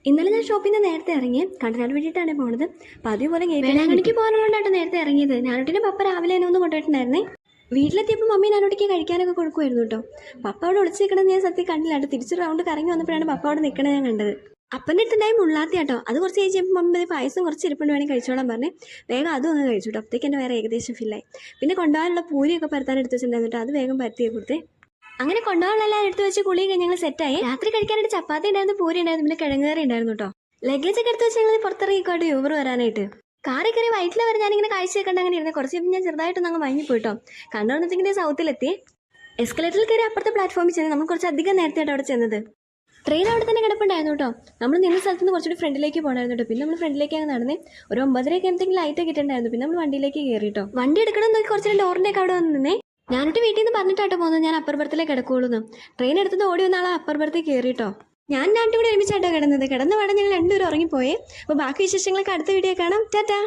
ഇന്നലെ ഞാൻ ഷോപ്പിൽ നിന്ന് നേരത്തെ ഇറങ്ങി കണ്ടനാട് വേണ്ടിയിട്ടാണ് പോണത്. അപ്പം അതേപോലെ വേളാങ്കണ്ണിക്ക് പോകാനുള്ളതുകൊണ്ടാണ് നേരത്തെ ഇറങ്ങിയത്. ഞാനോട്ടിൻ്റെ പപ്പ രാവിലെ തന്നെ ഒന്ന് കൊണ്ടുപോയിട്ടുണ്ടായിരുന്നേ. വീട്ടിലെത്തിയപ്പോൾ മമ്മി ഞാനോട്ടിക്ക് കഴിക്കാനൊക്കെ കൊടുക്കുമായിരുന്നു കേട്ടോ. പപ്പ അവിടെ ഒളിച്ച് നിൽക്കണമെന്ന് ഞാൻ സത്യം കണ്ടില്ലാട്ടോ. തിരിച്ച് റൗണ്ട് കറങ്ങി വന്നപ്പോഴാണ് പപ്പ അവിടെ നിൽക്കണത് ഞാൻ കണ്ടത്. അപ്പൻ്റെ അടുത്തുണ്ടായി മുള്ളാത്തി കേട്ടോ. അത് കുറച്ച് കഴിച്ചപ്പോൾ മമ്മി പായസം കുറച്ച് ഇരിപ്പുണ്ട് വേണമെങ്കിൽ കഴിച്ചോളാൻ പറഞ്ഞ് വേഗം അതും ഒന്ന് കഴിച്ചു കേട്ടോ. അപ്പോഴത്തേക്ക് എൻ്റെ വേറെ ഏകദേശം ഫില്ലായി. പിന്നെ കൊണ്ടുപോകാനുള്ള പൂരിയൊക്കെ പരത്താൻ എടുത്ത് വെച്ചിട്ടുണ്ടായിരുന്നു കേട്ടോ. അത് വേഗം പരത്തി കൊടുത്തേ. അങ്ങനെ കൊണ്ടുപോകാനെല്ലാം എടുത്ത് വെച്ച് കുളി കഴിഞ്ഞ് ഞങ്ങൾ സെറ്റായി. രാത്രി കഴിക്കാനായിട്ട് ചപ്പാത്തി ഉണ്ടായിരുന്നു, പൂരി ഉണ്ടായിരുന്നു, പിന്നെ കിഴങ്ങേറി ഉണ്ടായിരുന്നു കേട്ടോ. ലഗേജ് ഒക്കെ എടുത്ത് വെച്ച് ഞങ്ങൾ പുറത്തിറങ്ങിക്കോട്ടെ യൂബർ വരാനായിട്ട്. കാറിൽ കയറി വൈറ്റിൽ വരെ ഞാനിങ്ങനെ കാഴ്ച വെക്കണ്ട അങ്ങനെ ഇരുന്നത്. കുറച്ച് ഞാൻ ചെറുതായിട്ടൊന്ന് അങ്ങ് മയങ്ങി പോയിട്ടോ. കണ്ടുവന്നപ്പോഴത്തേക്കിൻ്റെ സൗത്തിലെത്തി. എസ്കലേറ്ററിൽ കയറി അപ്പുറത്തെ പ്ലാറ്റ്ഫോമിൽ ചെന്ന് നമ്മൾ കുറച്ച് അധികം നേരത്തെയായിട്ട് അവിടെ ചെന്നത്. ട്രെയിൻ അവിടെ തന്നെ കിടപ്പുണ്ടായിരുന്നു കേട്ടോ. നമ്മൾ നിന്ന സ്ഥലത്ത് നിന്ന് കുറച്ചുകൂടി ഫ്രണ്ടിലേക്ക് പോകണമായിരുന്നു കേട്ടോ. പിന്നെ നമ്മൾ ഫ്രണ്ടിലേക്ക് അങ്ങ് നടന്നേ. ഒരു 9:30 ആകുമ്പോഴത്തേക്കും ലൈറ്റ് കിട്ടുന്നുണ്ടായിരുന്നു. പിന്നെ നമ്മൾ വണ്ടിയിലേക്ക് കയറി കേട്ടോ. വണ്ടി എടുക്കണം നോക്കി കുറച്ച് ഡോറിൻ്റെ ഒക്കെ അവിടെ വന്ന് നിന്നേ. ഞാനൊട്ട് വീട്ടിൽ നിന്ന് പറഞ്ഞിട്ടാട്ടോ പോകുന്നത് ഞാൻ അപ്പർ ബർത്തിലേക്ക് കിടക്കുള്ളൂ. ട്രെയിൻ എടുത്തത് ഓടി വന്ന ആളെ അപ്പർ ബർത്തിൽ കയറിട്ടോ. ഞാൻ നാട്ടിൽ കൂടെ ഒരുമിച്ചായിട്ടോ കിടന്നത്. കിടന്ന പാടെ ഞങ്ങൾ രണ്ടുപേരും ഉറങ്ങിപ്പോയേ. അപ്പോൾ ബാക്കി വിശേഷങ്ങളൊക്കെ അടുത്ത വീഡിയോ കാണാം. ടാറ്റാ.